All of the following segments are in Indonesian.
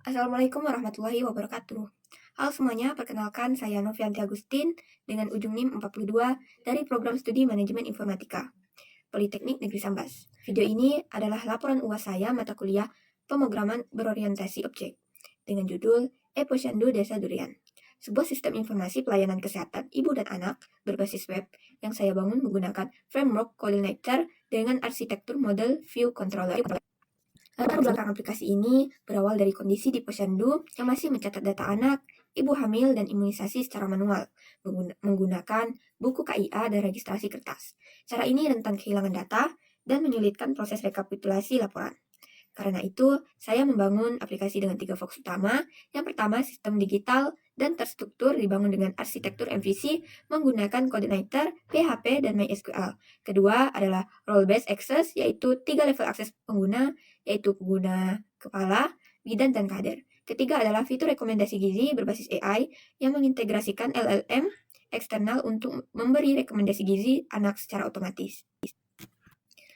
Assalamualaikum warahmatullahi wabarakatuh. Halo semuanya, perkenalkan saya Novianti Agustin dengan ujung NIM 42 dari Program Studi Manajemen Informatika, Politeknik Negeri Sambas. Video ini adalah laporan UAS saya mata kuliah Pemrograman Berorientasi Objek dengan judul E-Posyandu Desa Durian, sebuah sistem informasi pelayanan kesehatan ibu dan anak berbasis web yang saya bangun menggunakan framework coordinator dengan arsitektur model view controller. Latar belakang aplikasi ini berawal dari kondisi di posyandu yang masih mencatat data anak, ibu hamil, dan imunisasi secara manual menggunakan buku KIA dan registrasi kertas. Cara ini rentan kehilangan data dan menyulitkan proses rekapitulasi laporan. Karena itu, saya membangun aplikasi dengan 3 fokus utama. Yang pertama, sistem digital dan terstruktur dibangun dengan arsitektur MVC menggunakan coordinator, PHP, dan MySQL. Kedua adalah role-based access, yaitu 3 level akses pengguna, yaitu pengguna kepala, bidan, dan kader. Ketiga adalah fitur rekomendasi gizi berbasis AI yang mengintegrasikan LLM eksternal untuk memberi rekomendasi gizi anak secara otomatis.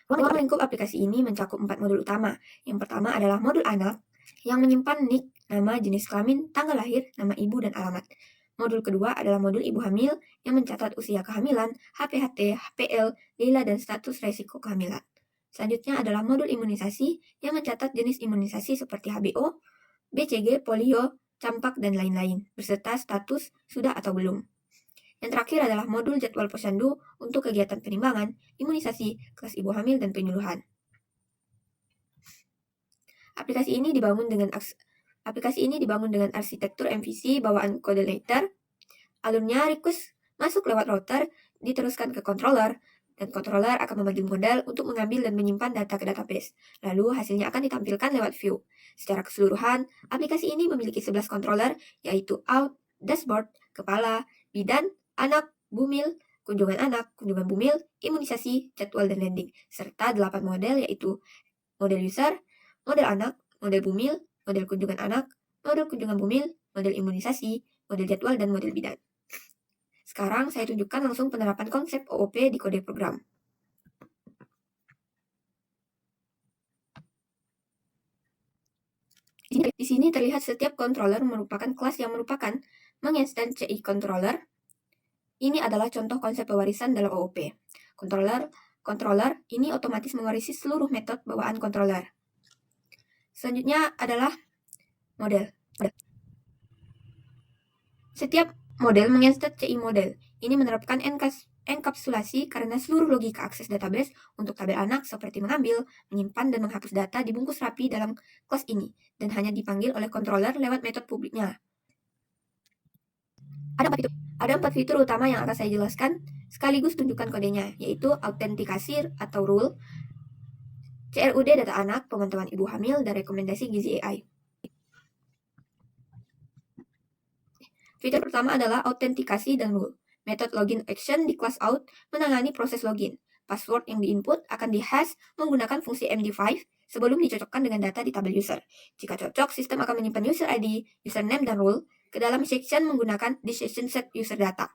Ruang lingkup aplikasi ini mencakup 4 modul utama. Yang pertama adalah modul anak yang menyimpan nik, nama, jenis kelamin, tanggal lahir, nama ibu, dan alamat. Modul kedua adalah modul ibu hamil yang mencatat usia kehamilan, HPHT, HPL, Lila, dan status resiko kehamilan. Selanjutnya adalah modul imunisasi yang mencatat jenis imunisasi seperti HBO, BCG, polio, campak, dan lain-lain, beserta status sudah atau belum. Yang terakhir adalah modul jadwal posyandu untuk kegiatan penimbangan, imunisasi, kelas ibu hamil, dan penyuluhan. Aplikasi ini dibangun dengan arsitektur MVC bawaan coordinator. Alurnya request masuk lewat router, diteruskan ke controller, dan controller akan memanggil model untuk mengambil dan menyimpan data ke database. Lalu hasilnya akan ditampilkan lewat view. Secara keseluruhan, aplikasi ini memiliki 11 controller, yaitu out, dashboard, kepala, bidan, anak, bumil, kunjungan anak, kunjungan bumil, imunisasi, jadwal, dan landing, serta 8 model, yaitu model user, model anak, model bumil, model kunjungan anak, model kunjungan bumil, model imunisasi, model jadwal, dan model bidan. Sekarang saya tunjukkan langsung penerapan konsep OOP di kode program. Di sini terlihat setiap controller merupakan kelas yang merupakan menginstance CI controller. Ini adalah contoh konsep pewarisan dalam OOP. Controller ini otomatis mewarisi seluruh metode bawaan controller. Selanjutnya adalah model. Setiap model menginstance CI model. Ini menerapkan enkapsulasi karena seluruh logika akses database untuk tabel anak seperti mengambil, menyimpan, dan menghapus data dibungkus rapi dalam kelas ini dan hanya dipanggil oleh controller lewat metode publiknya. Ada 4 fitur utama yang akan saya jelaskan sekaligus tunjukkan kodenya, yaitu autentikasi atau rule, CRUD data anak, pemantauan ibu hamil, dan rekomendasi gizi AI. Fitur pertama adalah autentikasi dan rule. Metode login action di class out menangani proses login. Password yang diinput akan dihash menggunakan fungsi MD5 sebelum dicocokkan dengan data di tabel user. Jika cocok, sistem akan menyimpan user ID, username, dan role ke dalam section menggunakan di session set user data.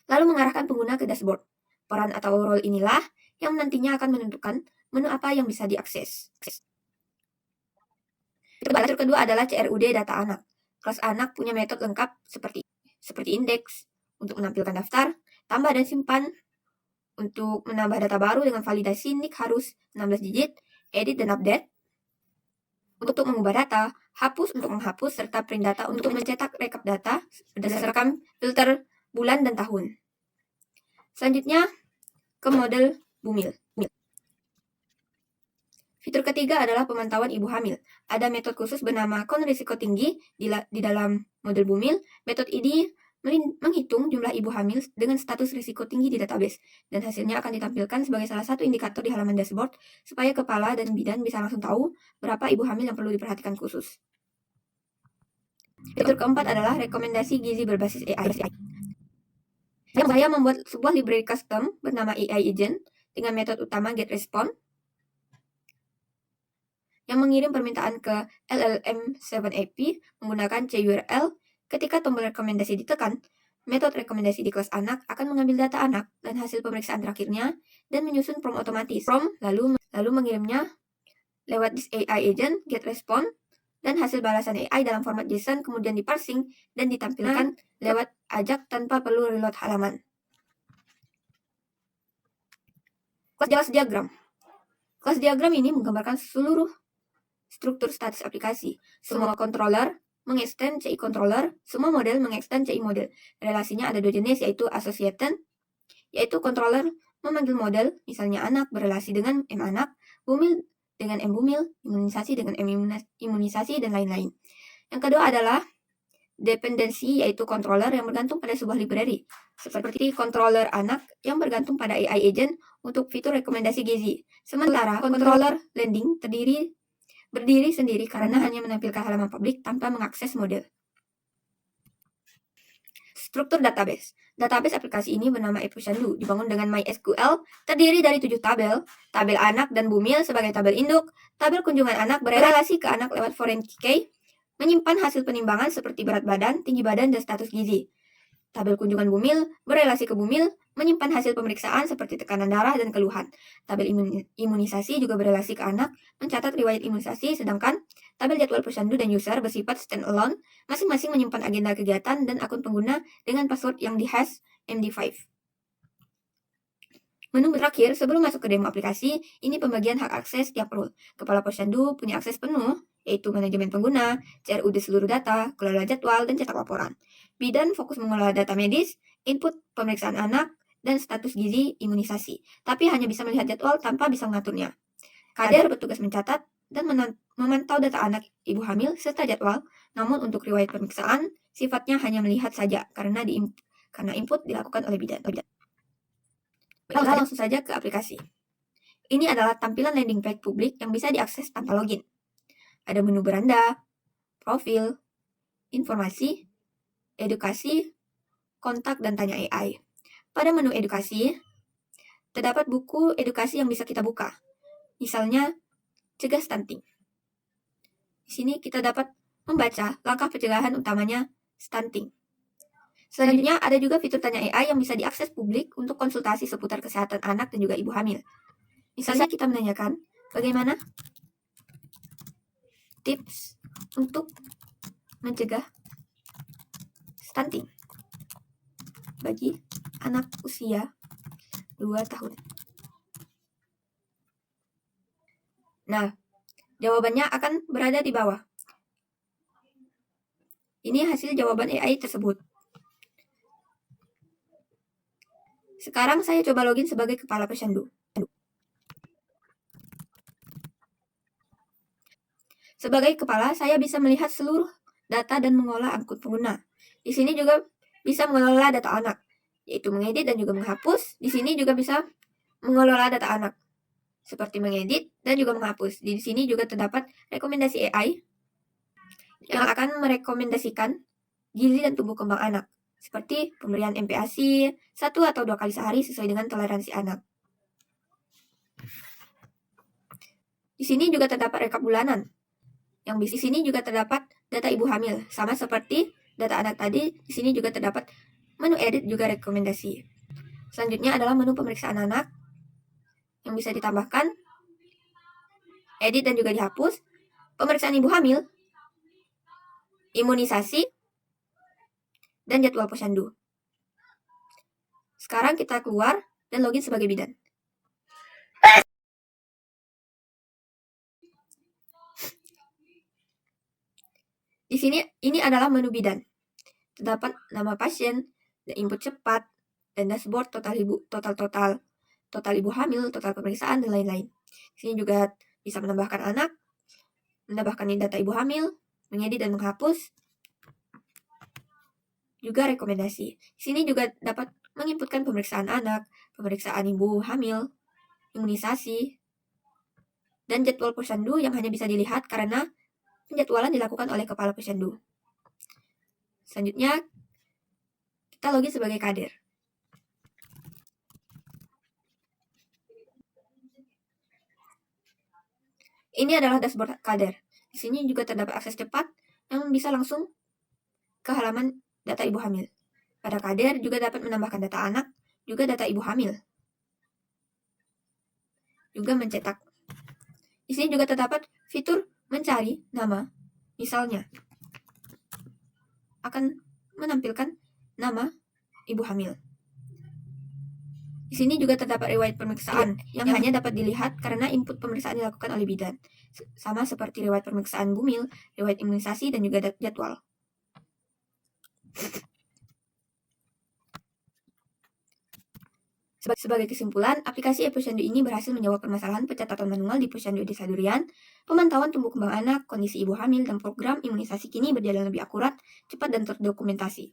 Lalu mengarahkan pengguna ke dashboard. Peran atau role inilah yang nantinya akan menentukan menu apa yang bisa diakses. Fitur kedua adalah CRUD data anak. Kelas anak punya metode lengkap seperti indeks untuk menampilkan daftar, tambah dan simpan untuk menambah data baru dengan validasi nik harus 16 digit, edit dan update untuk mengubah data, hapus untuk menghapus, serta print data untuk mencetak rekap data berdasarkan filter bulan dan tahun. Selanjutnya ke model bumil. Fitur ketiga adalah pemantauan ibu hamil. Ada metode khusus bernama kon risiko tinggi di dalam model bumil. Metode ini menghitung jumlah ibu hamil dengan status risiko tinggi di database, dan hasilnya akan ditampilkan sebagai salah satu indikator di halaman dashboard supaya kepala dan bidan bisa langsung tahu berapa ibu hamil yang perlu diperhatikan khusus. Fitur keempat adalah rekomendasi gizi berbasis AI. Saya membuat sebuah library custom bernama AI Agent dengan metode utama getResponse yang mengirim permintaan ke LLM7AP menggunakan CURL. Ketika tombol rekomendasi ditekan, metode rekomendasi di kelas anak akan mengambil data anak dan hasil pemeriksaan terakhirnya dan menyusun prompt otomatis. Prompt lalu mengirimnya lewat this AI agent, get response, dan hasil balasan AI dalam format JSON kemudian diparsing dan ditampilkan lewat ajak tanpa perlu reload halaman. Class diagram. Class diagram ini menggambarkan seluruh struktur status aplikasi. Semua controller mengextend CI controller, semua model mengextend CI model. Relasinya ada dua jenis, yaitu associated, yaitu controller memanggil model, misalnya anak berelasi dengan M anak, bumil dengan M bumil, imunisasi dengan M imunisasi, dan lain-lain. Yang kedua adalah dependency, yaitu controller yang bergantung pada sebuah library, seperti controller anak yang bergantung pada AI agent untuk fitur rekomendasi gizi. Sementara controller landing berdiri sendiri karena hanya menampilkan halaman publik tanpa mengakses model. Struktur database. Database aplikasi ini bernama ePosyandu, dibangun dengan MySQL, terdiri dari 7 tabel, tabel anak dan bumil sebagai tabel induk, tabel kunjungan anak berelasi ke anak lewat foreign key, menyimpan hasil penimbangan seperti berat badan, tinggi badan, dan status gizi. Tabel kunjungan bumil berelasi ke bumil, menyimpan hasil pemeriksaan seperti tekanan darah dan keluhan. Tabel imunisasi juga berelasi ke anak, mencatat riwayat imunisasi, sedangkan tabel jadwal posyandu dan user bersifat standalone, masing-masing menyimpan agenda kegiatan dan akun pengguna dengan password yang dihash MD5. Menu terakhir, sebelum masuk ke demo aplikasi, ini pembagian hak akses tiap role. Kepala posyandu punya akses penuh, yaitu manajemen pengguna, CRUD seluruh data, kelola jadwal, dan cetak laporan. Bidan fokus mengelola data medis, input pemeriksaan anak, dan status gizi imunisasi, tapi hanya bisa melihat jadwal tanpa bisa mengaturnya. Kader bertugas mencatat dan memantau data anak ibu hamil serta jadwal, namun untuk riwayat pemeriksaan, sifatnya hanya melihat saja karena input dilakukan oleh bidan. Baiklah, langsung saja ke aplikasi. Ini adalah tampilan landing page publik yang bisa diakses tanpa login. Ada menu beranda, profil, informasi, edukasi, kontak, dan tanya AI. Pada menu edukasi, terdapat buku edukasi yang bisa kita buka. Misalnya, cegah stunting. Di sini kita dapat membaca langkah pencegahan utamanya stunting. Selanjutnya, ada juga fitur tanya AI yang bisa diakses publik untuk konsultasi seputar kesehatan anak dan juga ibu hamil. Misalnya kita menanyakan, bagaimana tips untuk mencegah stunting bagi anak usia 2 tahun. Nah, jawabannya akan berada di bawah. Ini hasil jawaban AI tersebut. Sekarang saya coba login sebagai kepala posyandu. Sebagai kepala, saya bisa melihat seluruh data dan mengolah akun pengguna. Di sini juga bisa mengelola data anak, yaitu mengedit dan juga menghapus. Di sini juga bisa mengelola data anak, seperti mengedit dan juga menghapus. Di sini juga terdapat rekomendasi AI yang akan merekomendasikan gizi dan tumbuh kembang anak, seperti pemberian MPASI 1 atau 2 kali sehari sesuai dengan toleransi anak. Di sini juga terdapat rekap bulanan. Yang di sini juga terdapat data ibu hamil, sama seperti data anak tadi. Di sini juga terdapat menu edit juga rekomendasi. Selanjutnya adalah menu pemeriksaan anak yang bisa ditambahkan, edit dan juga dihapus, pemeriksaan ibu hamil, imunisasi, dan jadwal posyandu. Sekarang kita keluar dan login sebagai bidan. Di sini, ini adalah menu bidan. Terdapat nama pasien, dan input cepat, dan dashboard total ibu hamil, total pemeriksaan, dan lain-lain. Di sini juga bisa menambahkan anak, menambahkan data ibu hamil, mengedit dan menghapus, juga rekomendasi. Di sini juga dapat menginputkan pemeriksaan anak, pemeriksaan ibu hamil, imunisasi, dan jadwal posyandu yang hanya bisa dilihat karena penjadwalan dilakukan oleh kepala posyandu. Selanjutnya, kita login sebagai kader. Ini adalah dashboard kader. Di sini juga terdapat akses cepat yang bisa langsung ke halaman data ibu hamil. Pada kader juga dapat menambahkan data anak, juga data ibu hamil. Juga mencetak Di sini juga terdapat fitur mencari nama. Misalnya, akan menampilkan nama ibu hamil. Di sini juga terdapat riwayat pemeriksaan yang hanya dapat dilihat karena input pemeriksaan dilakukan oleh bidan. Sama seperti riwayat pemeriksaan bumil, riwayat imunisasi, dan juga jadwal. Sebagai kesimpulan, aplikasi e-Posyandu ini berhasil menjawab permasalahan pencatatan manual di Posyandu Desa Durian, pemantauan tumbuh kembang anak, kondisi ibu hamil, dan program imunisasi kini berjalan lebih akurat, cepat, dan terdokumentasi.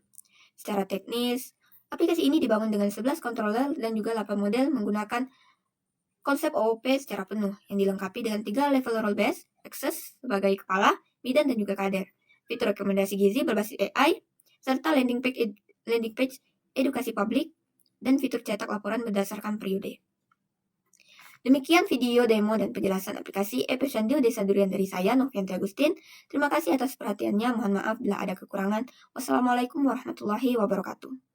Secara teknis, aplikasi ini dibangun dengan 11 controller dan juga 8 model menggunakan konsep OOP secara penuh, yang dilengkapi dengan 3 level role-based, access sebagai kepala, bidan, dan juga kader, fitur rekomendasi gizi berbasis AI, serta landing page edukasi publik, dan fitur cetak laporan berdasarkan periode. Demikian video demo dan penjelasan aplikasi e-Posyandu Desa Durian dari saya, Novianti Agustin. Terima kasih atas perhatiannya. Mohon maaf bila ada kekurangan. Wassalamualaikum warahmatullahi wabarakatuh.